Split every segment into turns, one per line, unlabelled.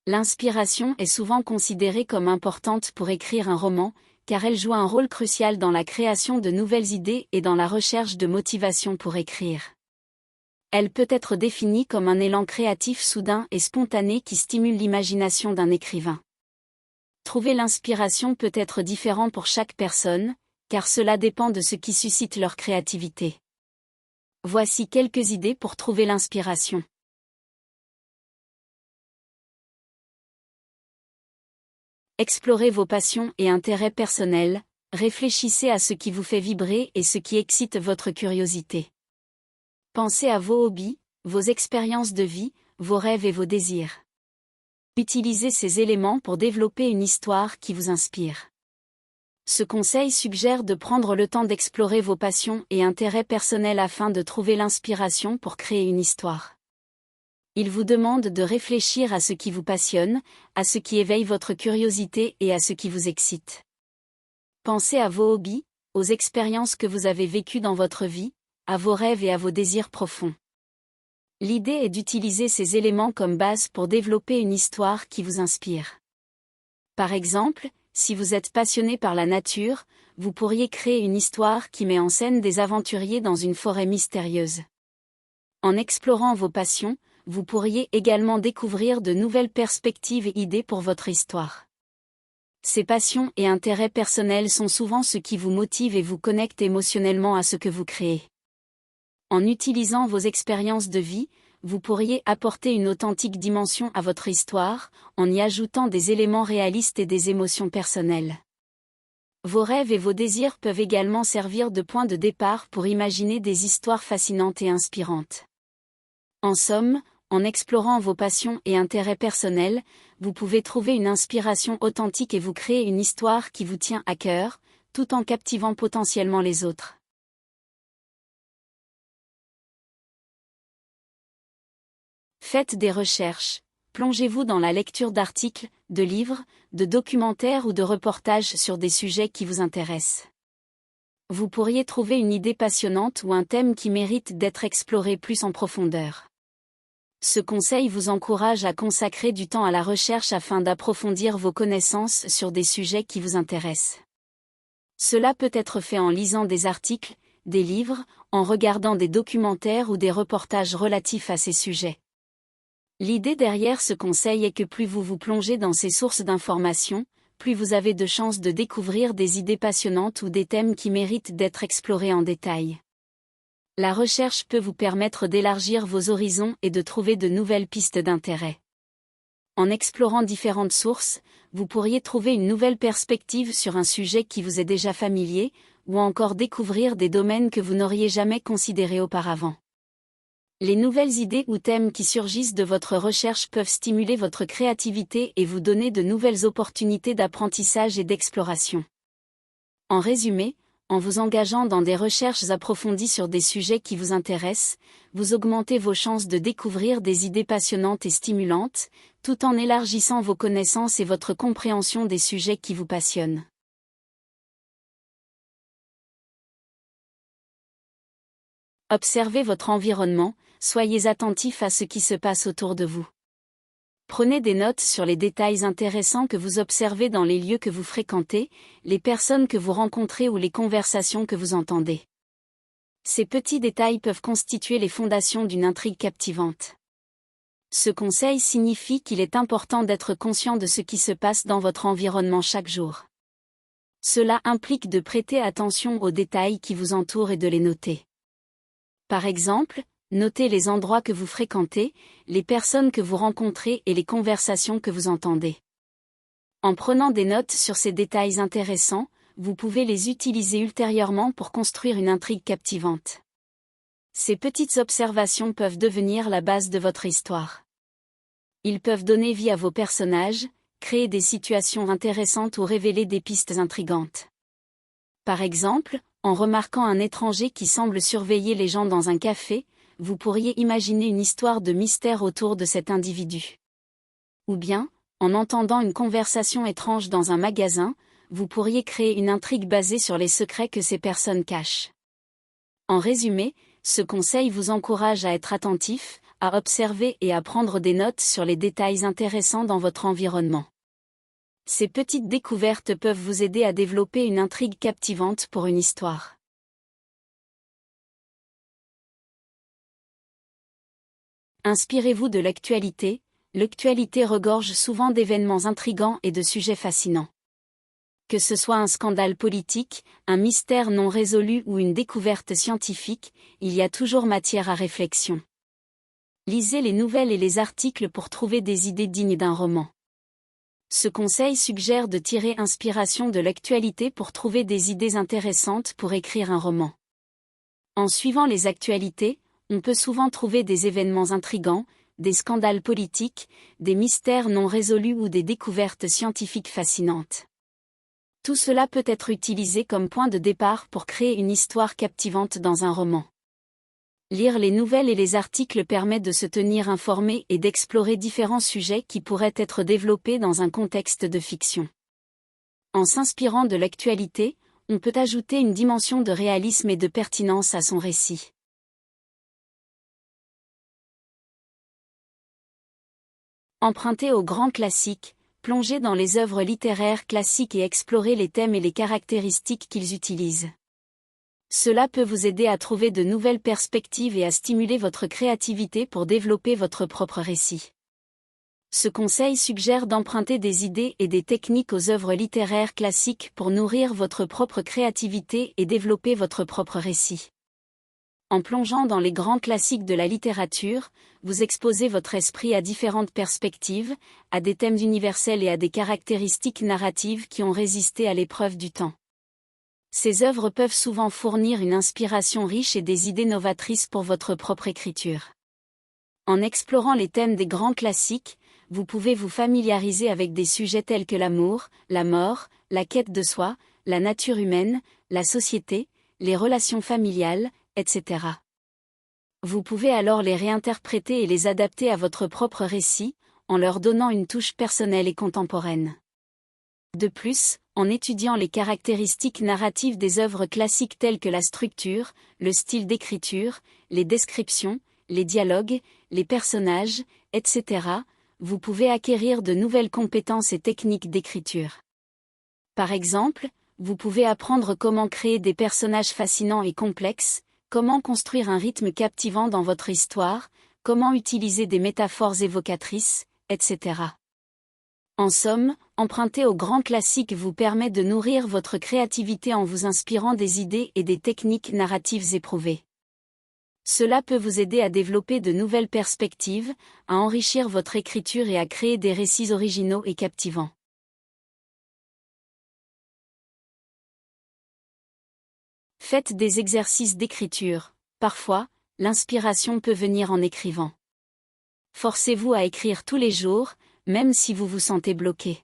L'inspiration est souvent considérée comme importante pour écrire un roman, car elle joue un rôle crucial dans la création de nouvelles idées et dans la recherche de motivation pour écrire. Elle peut être définie comme un élan créatif soudain et spontané qui stimule l'imagination d'un écrivain. Trouver l'inspiration peut être différent pour chaque personne, car cela dépend de ce qui suscite leur créativité. Voici quelques idées pour trouver l'inspiration. Explorez vos passions et intérêts personnels, réfléchissez à ce qui vous fait vibrer et ce qui excite votre curiosité. Pensez à vos hobbies, vos expériences de vie, vos rêves et vos désirs. Utilisez ces éléments pour développer une histoire qui vous inspire. Ce conseil suggère de prendre le temps d'explorer vos passions et intérêts personnels afin de trouver l'inspiration pour créer une histoire. Il vous demande de réfléchir à ce qui vous passionne, à ce qui éveille votre curiosité et à ce qui vous excite. Pensez à vos hobbies, aux expériences que vous avez vécues dans votre vie, à vos rêves et à vos désirs profonds. L'idée est d'utiliser ces éléments comme base pour développer une histoire qui vous inspire. Par exemple, si vous êtes passionné par la nature, vous pourriez créer une histoire qui met en scène des aventuriers dans une forêt mystérieuse. En explorant vos passions, vous pourriez également découvrir de nouvelles perspectives et idées pour votre histoire. Ces passions et intérêts personnels sont souvent ce qui vous motive et vous connecte émotionnellement à ce que vous créez. En utilisant vos expériences de vie, vous pourriez apporter une authentique dimension à votre histoire, en y ajoutant des éléments réalistes et des émotions personnelles. Vos rêves et vos désirs peuvent également servir de point de départ pour imaginer des histoires fascinantes et inspirantes. En somme, en explorant vos passions et intérêts personnels, vous pouvez trouver une inspiration authentique et vous créer une histoire qui vous tient à cœur, tout en captivant potentiellement les autres. Faites des recherches, plongez-vous dans la lecture d'articles, de livres, de documentaires ou de reportages sur des sujets qui vous intéressent. Vous pourriez trouver une idée passionnante ou un thème qui mérite d'être exploré plus en profondeur. Ce conseil vous encourage à consacrer du temps à la recherche afin d'approfondir vos connaissances sur des sujets qui vous intéressent. Cela peut être fait en lisant des articles, des livres, en regardant des documentaires ou des reportages relatifs à ces sujets. L'idée derrière ce conseil est que plus vous vous plongez dans ces sources d'informations, plus vous avez de chances de découvrir des idées passionnantes ou des thèmes qui méritent d'être explorés en détail. La recherche peut vous permettre d'élargir vos horizons et de trouver de nouvelles pistes d'intérêt. En explorant différentes sources, vous pourriez trouver une nouvelle perspective sur un sujet qui vous est déjà familier, ou encore découvrir des domaines que vous n'auriez jamais considérés auparavant. Les nouvelles idées ou thèmes qui surgissent de votre recherche peuvent stimuler votre créativité et vous donner de nouvelles opportunités d'apprentissage et d'exploration. En résumé, en vous engageant dans des recherches approfondies sur des sujets qui vous intéressent, vous augmentez vos chances de découvrir des idées passionnantes et stimulantes, tout en élargissant vos connaissances et votre compréhension des sujets qui vous passionnent. Observez votre environnement, soyez attentif à ce qui se passe autour de vous. Prenez des notes sur les détails intéressants que vous observez dans les lieux que vous fréquentez, les personnes que vous rencontrez ou les conversations que vous entendez. Ces petits détails peuvent constituer les fondations d'une intrigue captivante. Ce conseil signifie qu'il est important d'être conscient de ce qui se passe dans votre environnement chaque jour. Cela implique de prêter attention aux détails qui vous entourent et de les noter. Par exemple, notez les endroits que vous fréquentez, les personnes que vous rencontrez et les conversations que vous entendez. En prenant des notes sur ces détails intéressants, vous pouvez les utiliser ultérieurement pour construire une intrigue captivante. Ces petites observations peuvent devenir la base de votre histoire. Ils peuvent donner vie à vos personnages, créer des situations intéressantes ou révéler des pistes intrigantes. Par exemple, en remarquant un étranger qui semble surveiller les gens dans un café, vous pourriez imaginer une histoire de mystère autour de cet individu. Ou bien, en entendant une conversation étrange dans un magasin, vous pourriez créer une intrigue basée sur les secrets que ces personnes cachent. En résumé, ce conseil vous encourage à être attentif, à observer et à prendre des notes sur les détails intéressants dans votre environnement. Ces petites découvertes peuvent vous aider à développer une intrigue captivante pour une histoire. Inspirez-vous de l'actualité. L'actualité regorge souvent d'événements intrigants et de sujets fascinants. Que ce soit un scandale politique, un mystère non résolu ou une découverte scientifique, il y a toujours matière à réflexion. Lisez les nouvelles et les articles pour trouver des idées dignes d'un roman. Ce conseil suggère de tirer inspiration de l'actualité pour trouver des idées intéressantes pour écrire un roman. En suivant les actualités, on peut souvent trouver des événements intrigants, des scandales politiques, des mystères non résolus ou des découvertes scientifiques fascinantes. Tout cela peut être utilisé comme point de départ pour créer une histoire captivante dans un roman. Lire les nouvelles et les articles permet de se tenir informé et d'explorer différents sujets qui pourraient être développés dans un contexte de fiction. En s'inspirant de l'actualité, on peut ajouter une dimension de réalisme et de pertinence à son récit. Empruntez aux grands classiques, plongez dans les œuvres littéraires classiques et explorez les thèmes et les caractéristiques qu'ils utilisent. Cela peut vous aider à trouver de nouvelles perspectives et à stimuler votre créativité pour développer votre propre récit. Ce conseil suggère d'emprunter des idées et des techniques aux œuvres littéraires classiques pour nourrir votre propre créativité et développer votre propre récit. En plongeant dans les grands classiques de la littérature, vous exposez votre esprit à différentes perspectives, à des thèmes universels et à des caractéristiques narratives qui ont résisté à l'épreuve du temps. Ces œuvres peuvent souvent fournir une inspiration riche et des idées novatrices pour votre propre écriture. En explorant les thèmes des grands classiques, vous pouvez vous familiariser avec des sujets tels que l'amour, la mort, la quête de soi, la nature humaine, la société, les relations familiales, etc. Vous pouvez alors les réinterpréter et les adapter à votre propre récit, en leur donnant une touche personnelle et contemporaine. De plus, en étudiant les caractéristiques narratives des œuvres classiques telles que la structure, le style d'écriture, les descriptions, les dialogues, les personnages, etc., vous pouvez acquérir de nouvelles compétences et techniques d'écriture. Par exemple, vous pouvez apprendre comment créer des personnages fascinants et complexes, comment construire un rythme captivant dans votre histoire, comment utiliser des métaphores évocatrices, etc. En somme, emprunter aux grands classiques vous permet de nourrir votre créativité en vous inspirant des idées et des techniques narratives éprouvées. Cela peut vous aider à développer de nouvelles perspectives, à enrichir votre écriture et à créer des récits originaux et captivants. Faites des exercices d'écriture. Parfois, l'inspiration peut venir en écrivant. Forcez-vous à écrire tous les jours, même si vous vous sentez bloqué.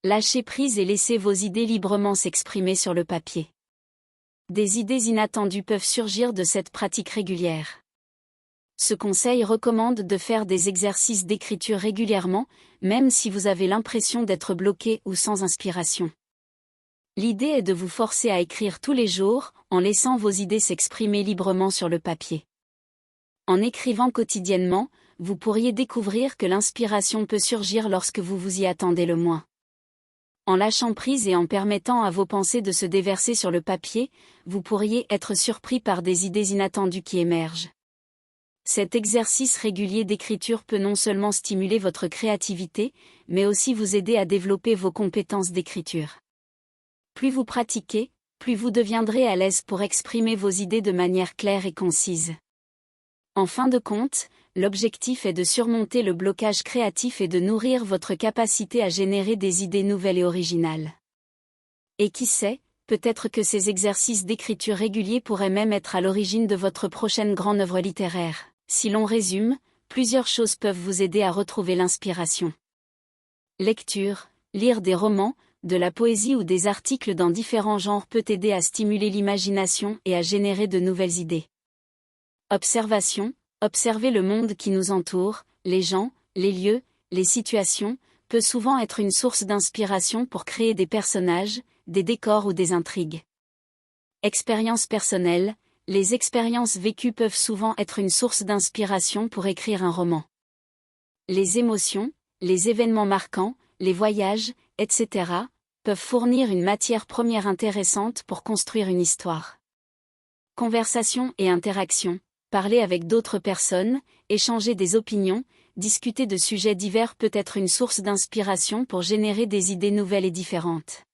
Lâchez prise et laissez vos idées librement s'exprimer sur le papier. Des idées inattendues peuvent surgir de cette pratique régulière. Ce conseil recommande de faire des exercices d'écriture régulièrement, même si vous avez l'impression d'être bloqué ou sans inspiration. L'idée est de vous forcer à écrire tous les jours, en laissant vos idées s'exprimer librement sur le papier. En écrivant quotidiennement, vous pourriez découvrir que l'inspiration peut surgir lorsque vous vous y attendez le moins. En lâchant prise et en permettant à vos pensées de se déverser sur le papier, vous pourriez être surpris par des idées inattendues qui émergent. Cet exercice régulier d'écriture peut non seulement stimuler votre créativité, mais aussi vous aider à développer vos compétences d'écriture. Plus vous pratiquez, plus vous deviendrez à l'aise pour exprimer vos idées de manière claire et concise. En fin de compte, l'objectif est de surmonter le blocage créatif et de nourrir votre capacité à générer des idées nouvelles et originales. Et qui sait, peut-être que ces exercices d'écriture réguliers pourraient même être à l'origine de votre prochaine grande œuvre littéraire. Si l'on résume, plusieurs choses peuvent vous aider à retrouver l'inspiration. Lecture, lire des romans, de la poésie ou des articles dans différents genres peut aider à stimuler l'imagination et à générer de nouvelles idées. Observation, observer le monde qui nous entoure, les gens, les lieux, les situations, peut souvent être une source d'inspiration pour créer des personnages, des décors ou des intrigues. Expérience personnelle, Les expériences vécues peuvent souvent être une source d'inspiration pour écrire un roman. Les émotions, les événements marquants, les voyages, etc., peuvent fournir une matière première intéressante pour construire une histoire. Conversation et interaction, parler avec d'autres personnes, échanger des opinions, discuter de sujets divers peut être une source d'inspiration pour générer des idées nouvelles et différentes.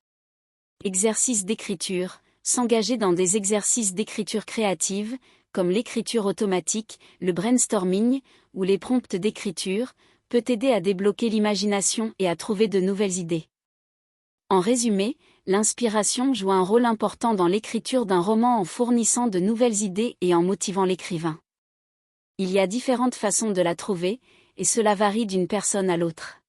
Exercice d'écriture, s'engager dans des exercices d'écriture créative, comme l'écriture automatique, le brainstorming, ou les prompts d'écriture, peut aider à débloquer l'imagination et à trouver de nouvelles idées. En résumé, l'inspiration joue un rôle important dans l'écriture d'un roman en fournissant de nouvelles idées et en motivant l'écrivain. Il y a différentes façons de la trouver, et cela varie d'une personne à l'autre.